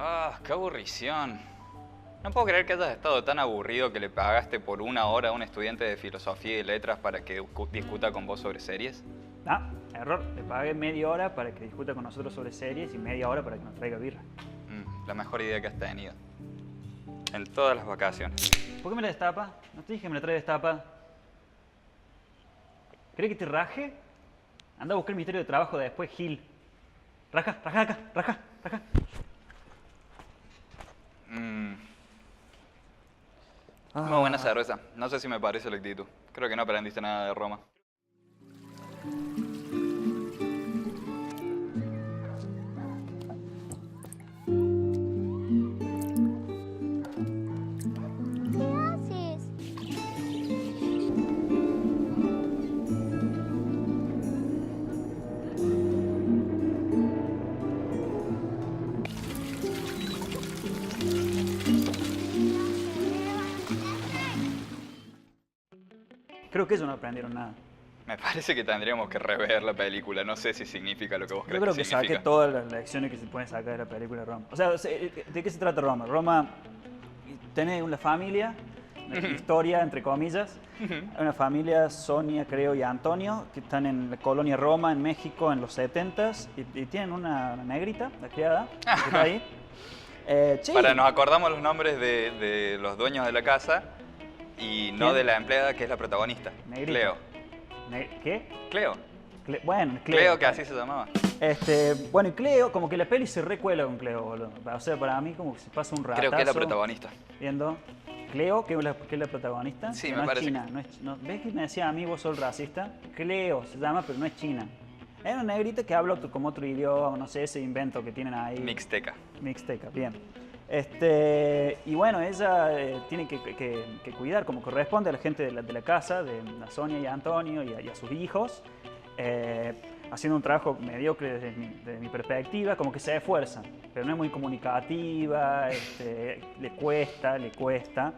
Ah, qué aburrición. No puedo creer que hayas estado tan aburrido que le pagaste por 1 hora a un estudiante de filosofía y letras para que discuta con vos sobre series. Ah, error. Le pagué media hora para que discuta con nosotros sobre series y media hora para que nos traiga birra. La mejor idea que has tenido. En todas las vacaciones. ¿Por qué me la destapa? No te dije que me la trae destapa. ¿Crees que te raje? Anda a buscar el ministerio de trabajo de después, Gil. Raja, raja acá, raja, raja. Muy buena cerveza. No sé si me parece la actitud. Creo que no aprendiste nada de Roma. ¿Qué haces? Creo que ellos no aprendieron nada. Me parece que tendríamos que rever la película. No sé si significa lo que vos Yo crees creo que significa. saqué todas las lecciones que se pueden sacar de la película de Roma. O sea, ¿de qué se trata Roma? Roma tiene una familia, una historia entre comillas. Hay una familia, Sonia, creo, y Antonio, que están en la colonia Roma, en México, en los 70s, y tienen una negrita, la criada, que está ahí. Sí. Para, nos acordamos los nombres de los dueños de la casa y no ¿Quién? de la empleada que es la protagonista. Negrita. Cleo. ¿Qué? Cleo. Bueno, Cleo, que así se llamaba. Bueno, y Cleo, como que la peli se recuela con Cleo, boludo. O sea, para mí como que se pasa un ratazo. Creo que es la protagonista. Viendo. Cleo, que es la protagonista. Sí, que me no parece es china. ¿Ves que me decía a mí vos sos racista? Cleo se llama, pero no es china. Es una negrita que habla como otro idioma, no sé, ese invento que tienen ahí. Mixteca. Mixteca, bien. Y bueno, ella tiene que cuidar, como corresponde a la gente de la casa, de a Sonia y a Antonio y a sus hijos, haciendo un trabajo mediocre desde mi perspectiva, como que se esfuerzan, pero no es muy comunicativa, le cuesta,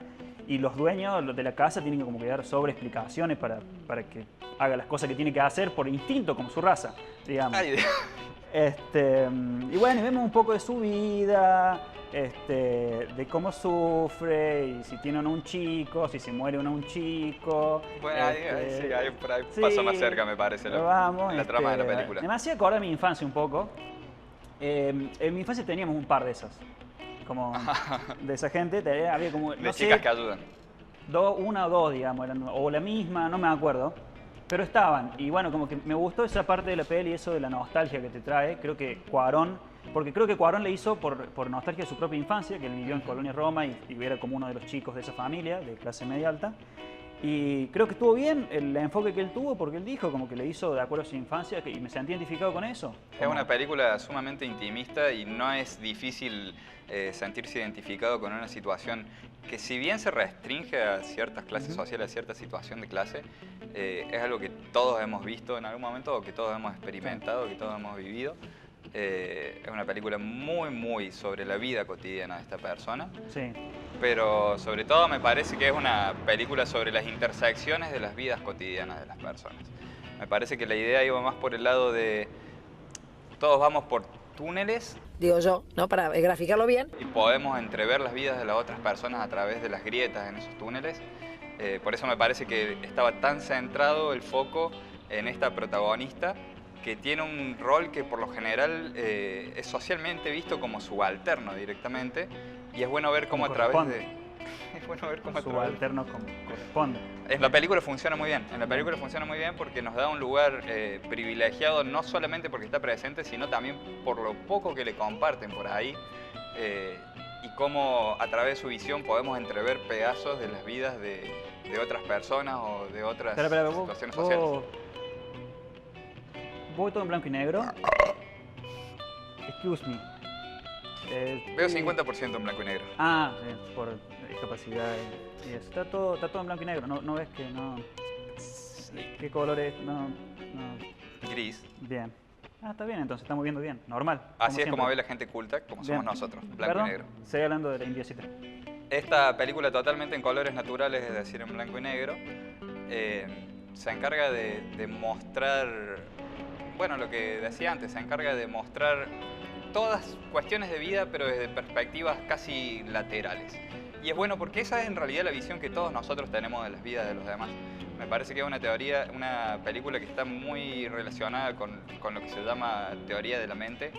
y los dueños de la casa tienen que como que dar sobre explicaciones para que haga las cosas que tiene que hacer por instinto, como su raza, digamos. Ay, Y bueno, y vemos un poco de su vida, de cómo sufre, y si tiene o no un chico, si se muere o no un chico. bueno, sí, ahí por ahí sí, pasa más cerca, me parece, pero vamos, la trama de la película. Me hacía acordar mi infancia un poco. En mi infancia teníamos un par de esas, como de esa gente, había como, De no chicas sé, que ayudan. una o dos, digamos, o la misma, no me acuerdo. Pero estaban, y bueno, como que me gustó esa parte de la peli, eso de la nostalgia que te trae. Creo que Cuarón, porque creo que Cuarón le hizo por nostalgia de su propia infancia, que él vivió en Colonia Roma y era como uno de los chicos de esa familia, de clase media alta. Y creo que estuvo bien el enfoque que él tuvo, porque él dijo como que le hizo de acuerdo a su infancia, y me sentí identificado con eso. Es una película sumamente intimista y no es difícil sentirse identificado con una situación que, si bien se restringe a ciertas clases sociales, a cierta situación de clase, es algo que todos hemos visto en algún momento, o que todos hemos experimentado, que todos hemos vivido. Es una película muy sobre la vida cotidiana de esta persona. Sí. Pero sobre todo me parece que es una película sobre las intersecciones de las vidas cotidianas de las personas. Me parece que la idea iba más por el lado de todos vamos por túneles, digo yo, ¿no? Para graficarlo bien. y podemos entrever las vidas de las otras personas a través de las grietas en esos túneles. Por eso me parece que estaba tan centrado el foco en esta protagonista, que tiene un rol que por lo general es socialmente visto como subalterno directamente, y es bueno ver cómo a través de... Es bueno ver cómo a través... Subalterno como corresponde. En la película funciona muy bien, porque nos da un lugar privilegiado, no solamente porque está presente, sino también por lo poco que le comparten por ahí, y cómo a través de su visión podemos entrever pedazos de las vidas de otras personas o de otras situaciones sociales. ¿Voy todo en blanco y negro? Excuse me. Veo 50% en blanco y negro. Ah, sí, por discapacidad y eso. Está todo en blanco y negro. ¿No ves que no? ¿Qué color es? No. Gris. Bien. Ah, está bien, entonces estamos viendo bien. Normal. Así es como siempre. ve la gente culta, como Bien. somos nosotros, blanco Perdón, y negro. seguí hablando de la indiecita. Esta película, totalmente en colores naturales, es decir, en blanco y negro, se encarga de mostrar, bueno, lo que decía antes, se encarga de mostrar todas cuestiones de vida, pero desde perspectivas casi laterales. Y es bueno porque esa es en realidad la visión que todos nosotros tenemos de las vidas de los demás. Me parece que es una película que está muy relacionada con lo que se llama teoría de la mente,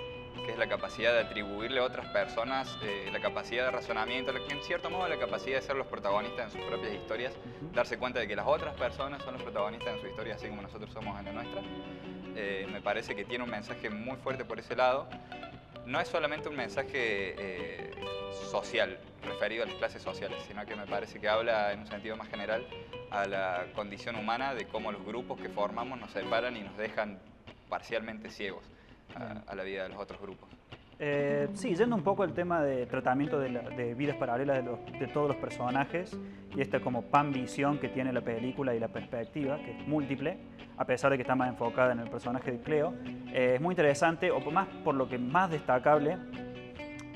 que es la capacidad de atribuirle a otras personas la capacidad de razonamiento, en cierto modo la capacidad de ser los protagonistas en sus propias historias, darse cuenta de que las otras personas son los protagonistas en su historia, así como nosotros somos en la nuestra. Me parece que tiene un mensaje muy fuerte por ese lado. No es solamente un mensaje social, referido a las clases sociales, sino que me parece que habla en un sentido más general a la condición humana de cómo los grupos que formamos nos separan y nos dejan parcialmente ciegos a la vida de los otros grupos. Sí, yendo un poco al tema de tratamiento de vidas paralelas de todos los personajes y esta como pan-visión que tiene la película y la perspectiva, que es múltiple, a pesar de que está más enfocada en el personaje de Cleo, es muy interesante, o más por lo que más destacable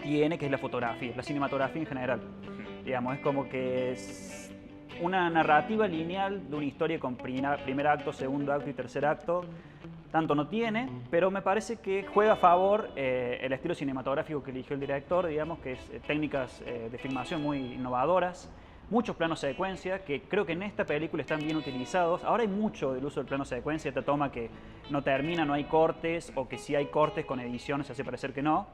tiene, que es la fotografía, la cinematografía en general. Digamos, es como que es una narrativa lineal de una historia con primer acto, segundo acto y tercer acto. Tanto no tiene, pero me parece que juega a favor el estilo cinematográfico que eligió el director, digamos, que es técnicas de filmación muy innovadoras, muchos planos secuencia, que creo que en esta película están bien utilizados. Ahora hay mucho del uso del plano secuencia, esta toma que no termina, no hay cortes, o que si hay cortes con edición se hace parecer que no.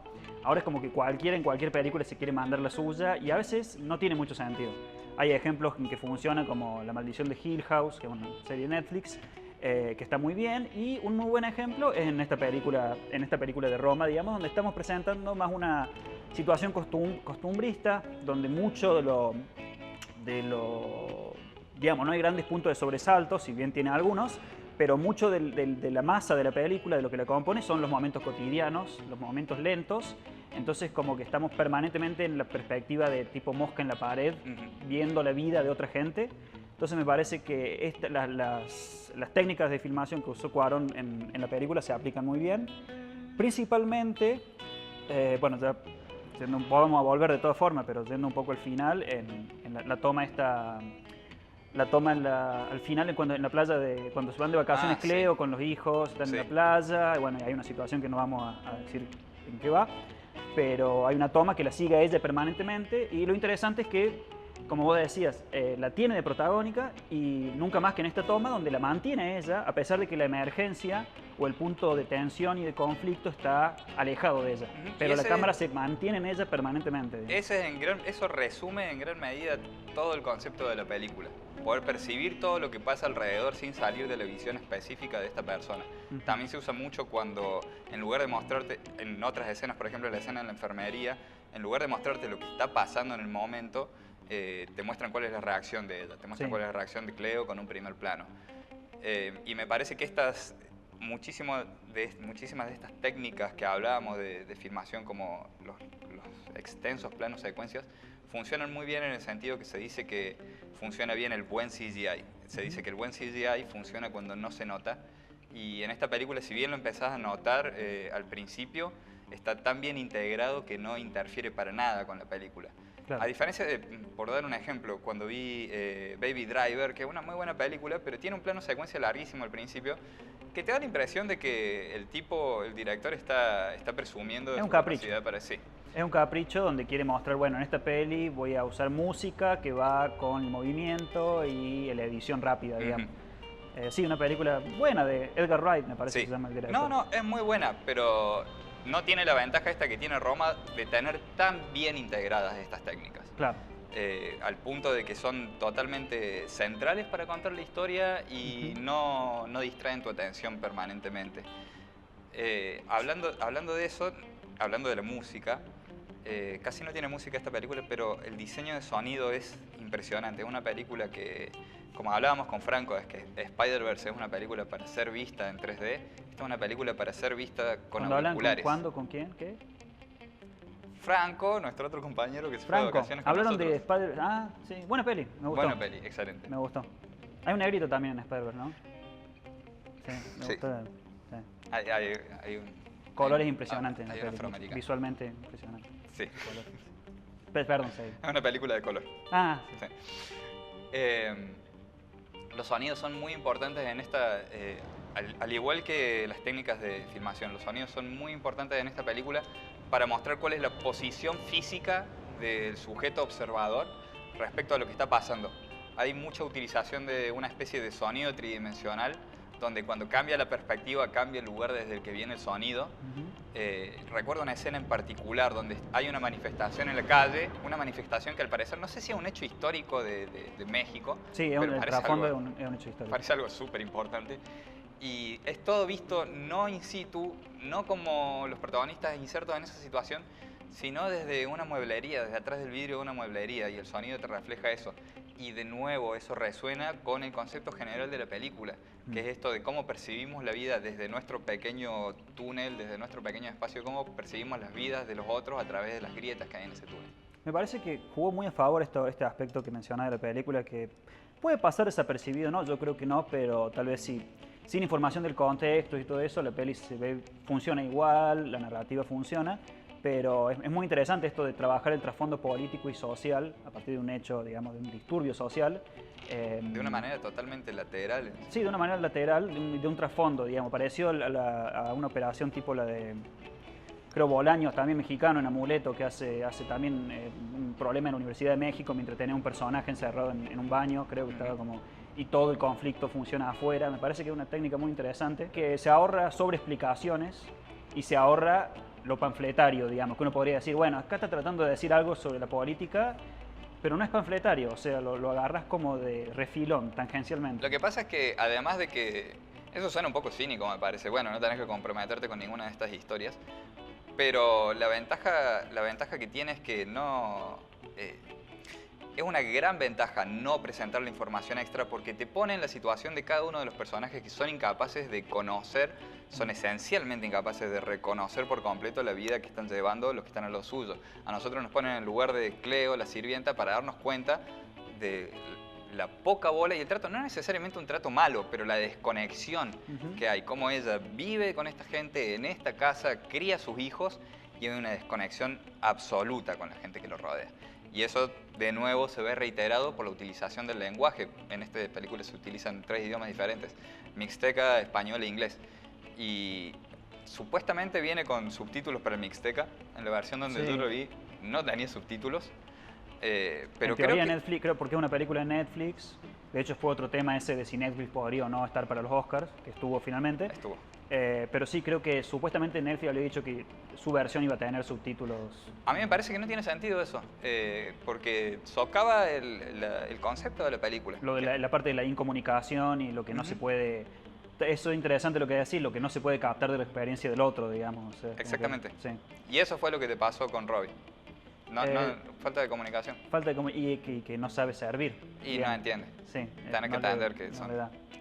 Ahora es como que cualquiera en cualquier película se quiere mandar la suya y a veces no tiene mucho sentido. Hay ejemplos en que funciona, como La maldición de Hill House, que es una serie de Netflix, que está muy bien, y un muy buen ejemplo es en esta película de Roma, digamos, donde estamos presentando más una situación costumbrista, donde mucho digamos, no hay grandes puntos de sobresalto, si bien tiene algunos, pero mucho de la masa de la película, de lo que la compone, son los momentos cotidianos, los momentos lentos. Entonces como que estamos permanentemente en la perspectiva de tipo mosca en la pared, viendo la vida de otra gente. Entonces me parece que las técnicas de filmación que usó Cuarón en la película se aplican muy bien. Principalmente, bueno, ya podemos volver de todas formas, pero yendo un poco al final, en la toma esta... La toma al final, en la playa, cuando se van de vacaciones Cleo sí. con los hijos, están en la playa, bueno, hay una situación que no vamos a decir en qué va, pero hay una toma que la sigue a ella permanentemente, y lo interesante es que, como vos decías, la tiene de protagónica, y nunca más que en esta toma, donde la mantiene ella, a pesar de que la emergencia o el punto de tensión y de conflicto está alejado de ella. Pero la cámara se mantiene en ella permanentemente. Eso resume en gran medida todo el concepto de la película. Poder percibir todo lo que pasa alrededor sin salir de la visión específica de esta persona. También se usa mucho cuando, en lugar de mostrarte, en otras escenas, por ejemplo la escena en la enfermería, en lugar de mostrarte lo que está pasando en el momento, te muestran cuál es la reacción de ella, te muestran cuál es la reacción de Cleo con un primer plano. Y me parece que muchísimas de estas técnicas que hablábamos de filmación, como los extensos planos secuencias, funcionan muy bien en el sentido que se dice que funciona bien el buen CGI. Se dice que el buen CGI funciona cuando no se nota, y en esta película, si bien lo empezás a notar al principio, está tan bien integrado que no interfiere para nada con la película. Claro. A diferencia de, por dar un ejemplo, cuando vi Baby Driver, que es una muy buena película, pero tiene un plano secuencia larguísimo al principio, que te da la impresión de que el director está presumiendo de su capacidad para sí. Es un capricho donde quiere mostrar, bueno, en esta peli voy a usar música que va con el movimiento y la edición rápida, digamos. Sí, una película buena de Edgar Wright, me parece que se llama el director. No, es muy buena, pero no tiene la ventaja esta que tiene Roma de tener tan bien integradas estas técnicas. Claro. Al punto de que son totalmente centrales para contar la historia y no distraen tu atención permanentemente. Hablando de eso, hablando de la música, casi no tiene música esta película, pero el diseño de sonido es impresionante. Es una película que, como hablábamos con Franco, es que Spider-Verse es una película para ser vista en 3D. Esta es una película para ser vista con auriculares. ¿Cuándo? ¿Con quién? ¿Qué? Franco, nuestro otro compañero que se fue de vacaciones con hablaron nosotros. de Spider-Verse. Ah, sí, buena peli, me gustó. Buena peli, excelente. Me gustó. Hay un negrito también en Spider-Verse, ¿no? Sí, me gustó. Sí. Hay un... Colores impresionantes en la hay película. Visualmente impresionante. Sí. Perdón, sí. Es una película de color. Ah, sí. Los sonidos son muy importantes en esta... al igual que las técnicas de filmación, los sonidos son muy importantes en esta película para mostrar cuál es la posición física del sujeto observador respecto a lo que está pasando. Hay mucha utilización de una especie de sonido tridimensional, donde cuando cambia la perspectiva, cambia el lugar desde el que viene el sonido. Recuerdo una escena en particular donde hay una manifestación en la calle, una manifestación que al parecer, no sé si es un hecho histórico de México, Sí, pero el parece trasfondo algo, es un hecho histórico. parece algo súper importante. Y es todo visto no in situ, no como los protagonistas insertos en esa situación, sino desde una mueblería, desde atrás del vidrio de una mueblería, y el sonido te refleja eso. Y de nuevo eso resuena con el concepto general de la película, que es esto de cómo percibimos la vida desde nuestro pequeño túnel, desde nuestro pequeño espacio, cómo percibimos las vidas de los otros a través de las grietas que hay en ese túnel. Me parece que jugó muy a favor este aspecto que mencionaba de la película, que puede pasar desapercibido, ¿no? Yo creo que no, pero tal vez sí. Sin información del contexto y todo eso, la peli funciona igual, la narrativa funciona, pero es muy interesante esto de trabajar el trasfondo político y social a partir de un hecho, digamos, de un disturbio social. De una manera totalmente lateral. Sí, de una manera lateral, de un trasfondo, digamos, parecido a una operación tipo la de, creo, Bolaños, también mexicano, en Amuleto, que hace también un problema en la Universidad de México mientras tenía un personaje encerrado en un baño, creo que estaba como... Y todo el conflicto funciona afuera. Me parece que es una técnica muy interesante, que se ahorra sobreexplicaciones y se ahorra lo panfletario, digamos, que uno podría decir, bueno, acá está tratando de decir algo sobre la política, pero no es panfletario, o sea, lo agarras como de refilón, tangencialmente. Lo que pasa es que, además de que eso suena un poco cínico, me parece, bueno, no tenés que comprometerte con ninguna de estas historias, pero la ventaja que tiene es que no... es una gran ventaja no presentar la información extra porque te pone en la situación de cada uno de los personajes que son incapaces de conocer, son esencialmente incapaces de reconocer por completo la vida que están llevando los que están a lo suyo. A nosotros nos ponen en el lugar de Cleo, la sirvienta, para darnos cuenta de la poca bola y el trato, no necesariamente un trato malo, pero la desconexión que hay, cómo ella vive con esta gente en esta casa, cría a sus hijos y hay una desconexión absoluta con la gente que lo rodea. Y eso, de nuevo, se ve reiterado por la utilización del lenguaje. En esta película se utilizan 3 idiomas diferentes, mixteca, español e inglés. Y supuestamente viene con subtítulos para el mixteca. En la versión donde yo lo vi, no tenía subtítulos. Pero en teoría Netflix, creo, porque es una película de Netflix. De hecho, fue otro tema ese de si Netflix podría o no estar para los Oscars, que estuvo finalmente. Estuvo. Pero sí, creo que supuestamente Netflix había dicho que su versión iba a tener subtítulos. A mí me parece que no tiene sentido eso, porque socava el concepto de la película. Lo de la parte de la incomunicación y lo que no se puede... Eso es interesante lo que decís, lo que no se puede captar de la experiencia del otro, digamos. O sea, exactamente. Sí. Y eso fue lo que te pasó con Robbie. Falta de comunicación. Falta de y que no sabe servir. Y no entiende. Sí. Tienes que entender que son...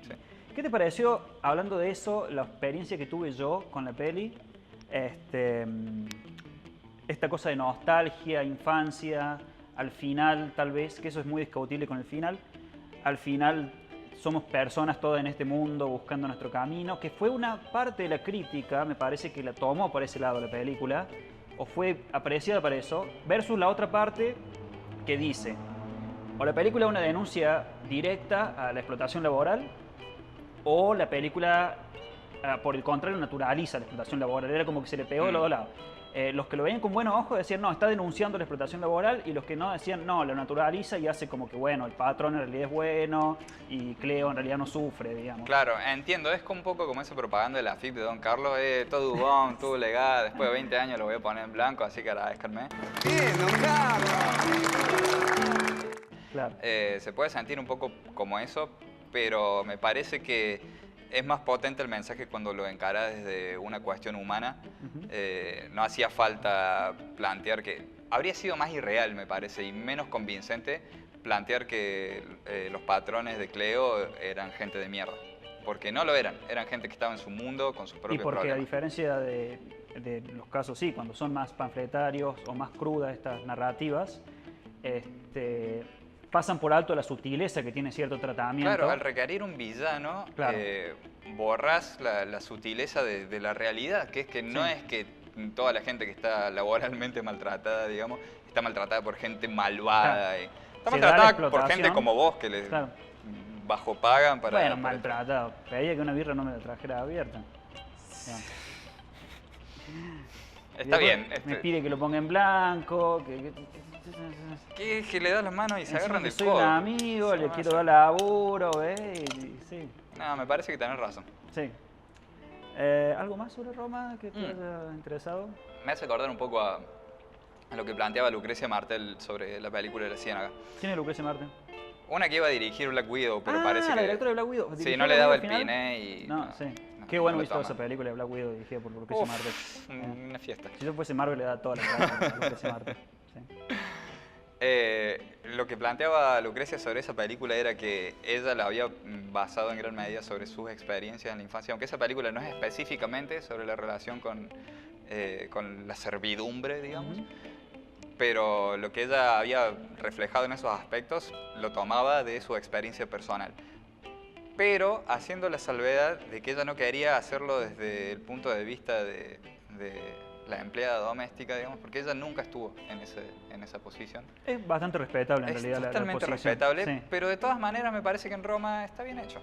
Sí. ¿Qué te pareció, hablando de eso, la experiencia que tuve yo con la peli? Esta cosa de nostalgia, infancia, al final tal vez, que eso es muy discutible con el final, al final somos personas todas en este mundo buscando nuestro camino, que fue una parte de la crítica, me parece que la tomó por ese lado la película, o fue apreciada para eso, versus la otra parte que dice, o la película es una denuncia directa a la explotación laboral, o la película, por el contrario, naturaliza la explotación laboral. Era como que se le pegó de los dos lados. Los que lo veían con buenos ojos decían, no, está denunciando la explotación laboral, y los que no decían, no, lo naturaliza y hace como que, bueno, el patrón en realidad es bueno y Cleo en realidad no sufre, digamos. Claro, entiendo, es un poco como esa propaganda de la FIP de Don Carlos, todo dubón, todo legal, después de 20 años lo voy a poner en blanco, así que agradezcanme. ¡Bien, Don Carlos! Claro. Se puede sentir un poco como eso, pero me parece que es más potente el mensaje cuando lo encara desde una cuestión humana. No hacía falta plantear que... Habría sido más irreal, me parece, y menos convincente plantear que los patrones de Cleo eran gente de mierda. Porque no lo eran gente que estaba en su mundo con sus propios Y porque problemas. a diferencia de los casos, sí, cuando son más panfletarios o más crudas estas narrativas, pasan por alto la sutileza que tiene cierto tratamiento. Claro, al requerir un villano, Claro. borrás la sutileza de la realidad, que es que no es que toda la gente que está laboralmente maltratada, digamos, está maltratada por gente malvada. Claro. Está Se da la maltratada por explotación. gente como vos, que les Claro. bajo pagan para... Bueno, para- maltratado. Pedía que una birra no me la trajera abierta. Ya. Está bien. Me pide que lo ponga en blanco, Que le da las manos y se encima agarran que del soy codo. un amigo, Se le van a quiero hacer- dar laburo, ¿ves? Sí, No, me parece que tenés razón. sí. ¿Algo más sobre Roma que te haya interesado? Me hace acordar un poco a lo que planteaba Lucrecia Martel sobre la película de La Ciénaga. ¿Quién es Lucrecia Martel? Una que iba a dirigir Black Widow, pero parece la que... directora de Black Widow. Sí, ¿Dirigió no le Black daba Widow el al final? pine y... No, sí. no, Qué bueno no lo visto toma. esa película de Black Widow dirigida por Lucrecia Martel. Una fiesta. Si yo fuese Marvel le da toda la cara a Lucrecia Martel. Sí. Lo que planteaba Lucrecia sobre esa película era que ella la había basado en gran medida sobre sus experiencias en la infancia, aunque esa película no es específicamente sobre la relación con la servidumbre, digamos, pero lo que ella había reflejado en esos aspectos lo tomaba de su experiencia personal. Pero haciendo la salvedad de que ella no quería hacerlo desde el punto de vista de la empleada doméstica, digamos, porque ella nunca estuvo en esa posición. Es bastante respetable en Es realidad la totalmente posición. respetable, Sí. pero de todas maneras me parece que en Roma está bien hecho.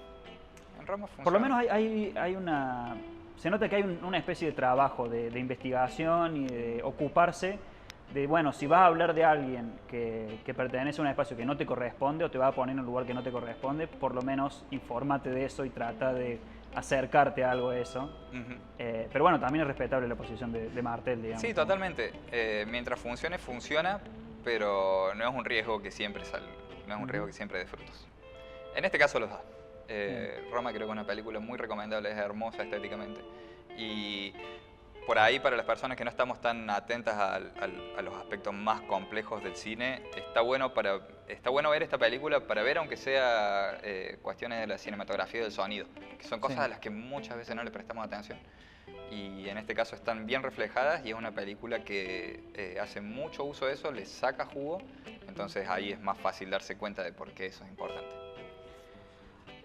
En Roma funciona. Por lo menos hay una... Se nota que hay una especie de trabajo de investigación y de ocuparse de, bueno, si vas a hablar de alguien que pertenece a un espacio que no te corresponde o te va a poner en un lugar que no te corresponde, por lo menos infórmate de eso y trata de acercarte a algo de eso. Ujú. Pero bueno, también es respetable la posición de Martel, digamos. Sí, totalmente. Mientras funcione, funciona, pero no es un riesgo que siempre sale, no es un riesgo que siempre dé frutos. En este caso los da. Roma creo que es una película muy recomendable, es hermosa estéticamente. Y por ahí, para las personas que no estamos tan atentas a los aspectos más complejos del cine, está bueno ver esta película para ver, aunque sea cuestiones de la cinematografía y del sonido, que son cosas Sí. a las que muchas veces no le prestamos atención. Y en este caso están bien reflejadas y es una película que hace mucho uso de eso, le saca jugo, entonces ahí es más fácil darse cuenta de por qué eso es importante.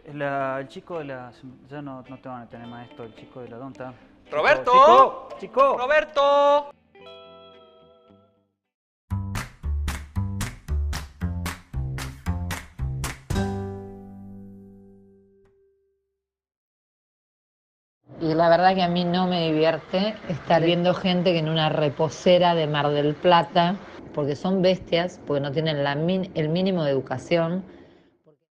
El chico de la... Ya no te van a tener más esto, el chico de la donta. ¡Roberto! ¡Chico! ¡Roberto! Y la verdad que a mí no me divierte estar viendo gente que en una reposera de Mar del Plata, porque son bestias, porque no tienen el mínimo de educación,